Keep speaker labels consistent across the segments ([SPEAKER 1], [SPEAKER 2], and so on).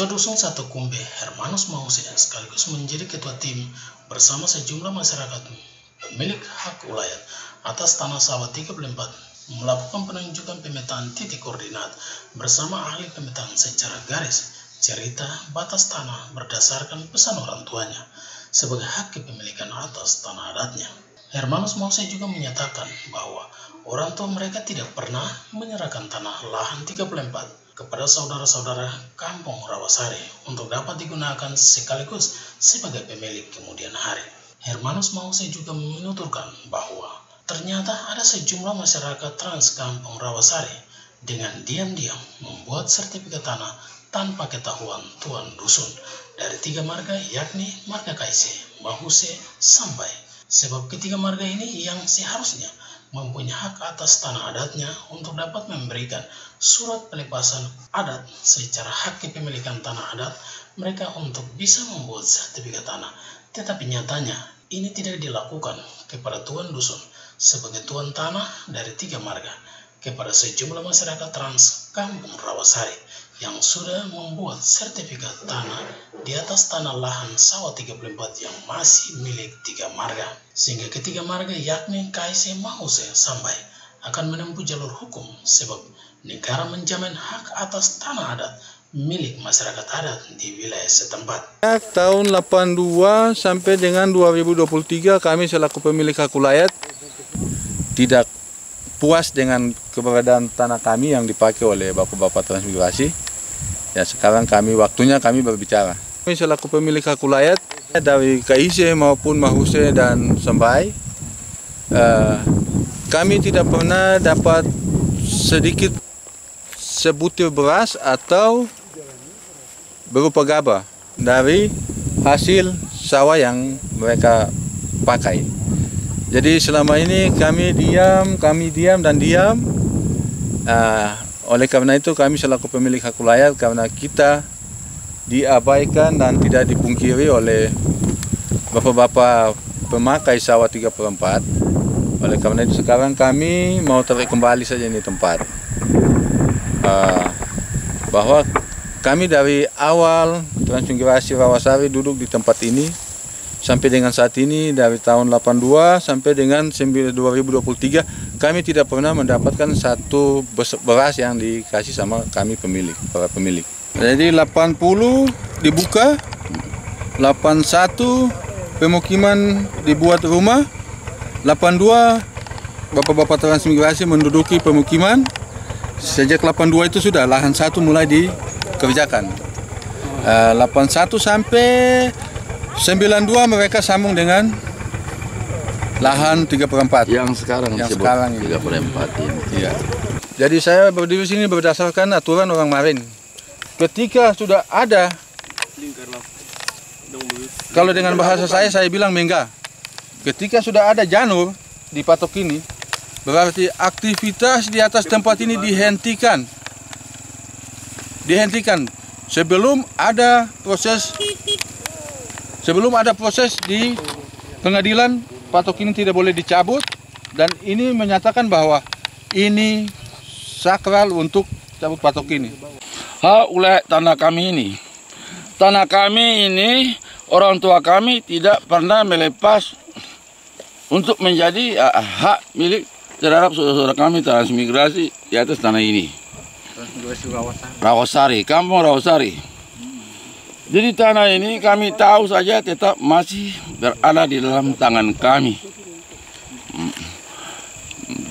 [SPEAKER 1] Ketua Dusun 1 Kumbe, Hermanus Mause, sekaligus menjadi ketua tim bersama sejumlah masyarakat pemilik hak ulayat atas tanah sawah 34 melakukan penunjukan pemetaan titik koordinat bersama ahli pemetaan secara garis cerita batas tanah berdasarkan pesan orang tuanya sebagai hak kepemilikan atas tanah adatnya. Hermanus Mause juga menyatakan bahwa orang tua mereka tidak pernah menyerahkan tanah lahan 34 kepada saudara-saudara kampung Rawasari untuk dapat digunakan sekaligus sebagai pemilik kemudian hari. Hermanus Mause juga menuturkan bahwa ternyata ada sejumlah masyarakat trans kampung Rawasari dengan diam-diam membuat sertifikat tanah tanpa ketahuan tuan dusun dari 3 marga, yakni marga Kaise, Mahuse, Sambai. Sebab ketiga marga ini yang seharusnya mempunyai hak atas tanah adatnya untuk dapat memberikan surat pelepasan adat secara hak kepemilikan tanah adat mereka untuk bisa membuat sertifikat tanah. Tetapi nyatanya ini tidak dilakukan kepada tuan dusun sebagai tuan tanah dari 3 marga kepada sejumlah masyarakat trans kampung Rawasari yang sudah membuat sertifikat tanah di atas tanah lahan sawah 34 yang masih milik 3 marga. Sehingga ketiga marga yakni Kaise, Mahuse, Sambai akan menempuh jalur hukum sebab negara menjamin hak atas tanah adat milik masyarakat adat di wilayah setempat.
[SPEAKER 2] Tahun 82 sampai dengan 2023 kami selaku pemilik hak ulayat tidak puas dengan keberadaan tanah kami yang dipakai oleh bapak-bapak transmigrasi. Ya, sekarang waktunya kami berbicara. Kami selaku pemilik hak ulayat dari Kaise maupun Mahuse dan Sambai, kami tidak pernah dapat sedikit sebutir beras atau berupa gabah dari hasil sawah yang mereka pakai. Jadi selama ini kami diam dan diam. Oleh karena itu kami selaku pemilik hak ulayat, karena kita diabaikan dan tidak dipungkiri oleh bapak-bapak pemakai sawah 34. Oleh karena itu sekarang kami mau tarik kembali saja ini tempat. Bahwa kami dari awal transmigrasi Rawasari duduk di tempat ini sampai dengan saat ini, dari tahun 82 sampai dengan 2023 kami tidak pernah mendapatkan satu beras yang dikasih sama kami para pemilik. Jadi 80 dibuka, 81 pemukiman dibuat rumah, 82 bapak-bapak transmigrasi menduduki pemukiman. Sejak 82 itu sudah lahan 1 mulai dikerjakan. 81 sampai 92 mereka sambung dengan lahan 3/4
[SPEAKER 3] yang sekarang ini 3/4 ini.
[SPEAKER 2] Iya. Jadi saya berdiri sini berdasarkan aturan orang Marin. Ketika sudah ada, kalau dengan bahasa saya bilang mengga. Ketika sudah ada janur di patok ini, berarti aktivitas di atas tempat ini dihentikan. Sebelum ada proses di pengadilan, patok ini tidak boleh dicabut, dan ini menyatakan bahwa ini sakral untuk cabut patok ini.
[SPEAKER 3] Hak ulayat tanah kami ini orang tua kami tidak pernah melepas untuk menjadi hak milik terhadap saudara-saudara kami transmigrasi di atas tanah ini. Transmigrasi Rawasari, kampung Rawasari. Jadi tanah ini kami tahu saja tetap masih berada di dalam tangan kami.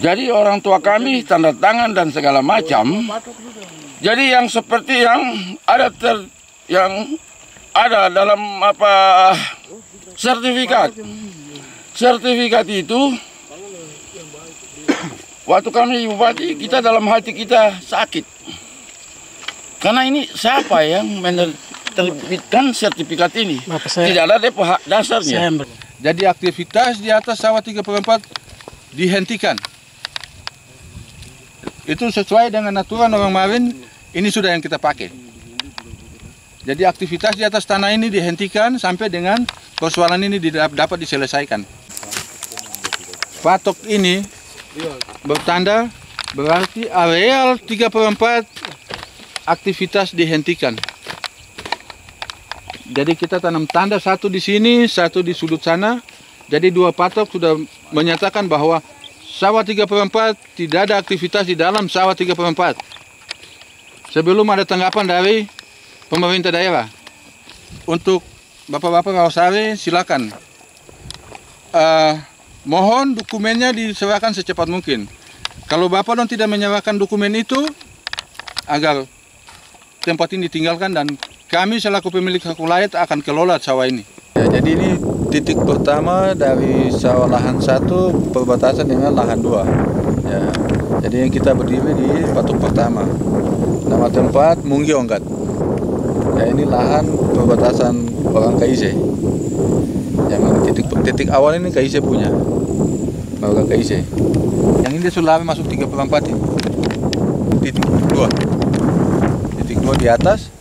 [SPEAKER 3] Jadi orang tua kami tanda tangan dan segala macam. Jadi yang seperti yang ada dalam sertifikat. Sertifikat itu waktu kami bupati, kita dalam hati kita sakit. Karena ini siapa yang menerbitkan sertifikat ini? Tidak ada hak dasarnya.
[SPEAKER 2] Jadi aktivitas di atas sawah 3/4 dihentikan. Itu sesuai dengan aturan orang Marin, ini sudah yang kita pakai. Jadi aktivitas di atas tanah ini dihentikan sampai dengan persoalan ini dapat diselesaikan. Patok ini bertanda berarti areal 3/4 aktivitas dihentikan. Jadi kita tanam tanda satu di sini, satu di sudut sana. Jadi dua patok sudah menyatakan bahwa sawah 3/4 tidak ada aktivitas di dalam sawah 3/4. Sebelum ada tanggapan dari pemerintah daerah, untuk Bapak-Bapak Rawasari silakan. Mohon dokumennya diserahkan secepat mungkin. Kalau Bapak non tidak menyerahkan dokumen itu, agar tempat ini ditinggalkan dan kami selaku pemilik hak wilayah akan kelola sawah ini. Ya, jadi ini titik pertama dari sawah lahan 1 perbatasan dengan lahan 2. Ya, jadi yang kita berdiri di patok pertama. Nama tempat Munggi Onggat. Ya, ini lahan perbatasan orang KIC. Yang titik awal ini KIC punya. Warga KIC. Yang ini sudah masuk 3/4 ini. Titik 2. Titik 2 di atas.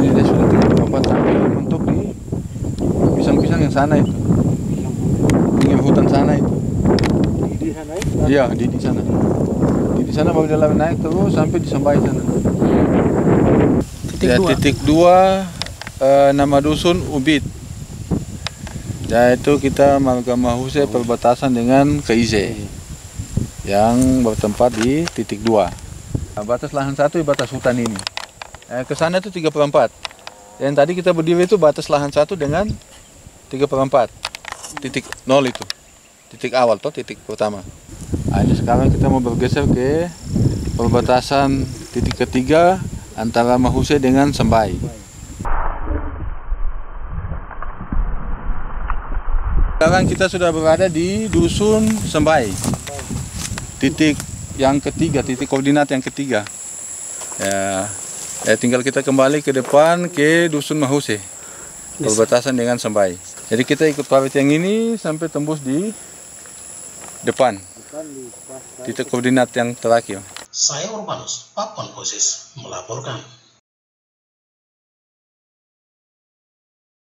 [SPEAKER 2] Ini dia sudah 3/4 sampai mentok di pisang-pisang yang sana itu. Pinggir hutan sana itu. Di sana itu? Iya, di sana. Di sana baru dia naik terus sampai di Sambai sana. Titik 2 nama dusun Ubit. Yaitu kita Marga Mahuse perbatasan dengan KIC yang bertempat di titik 2. Nah, batas lahan 1 batas hutan ini. Ke sana itu 3/4. Yang tadi kita berdiri itu batas lahan 1 dengan 3/4. Titik 0 itu. Titik awal toh, titik pertama. Nah, ini sekarang kita mau bergeser ke perbatasan titik ketiga antara Mahuse dengan Sambai. Sekarang kita sudah berada di dusun Sambai. Titik yang ketiga, titik koordinat yang ketiga. Ya, tinggal kita kembali ke depan ke dusun Mahuse. Perbatasan dengan Sambai. Jadi kita ikut parit yang ini sampai tembus di depan. Titik koordinat yang terakhir.
[SPEAKER 1] Saya Urbanus, Pakuan Posis, melaporkan.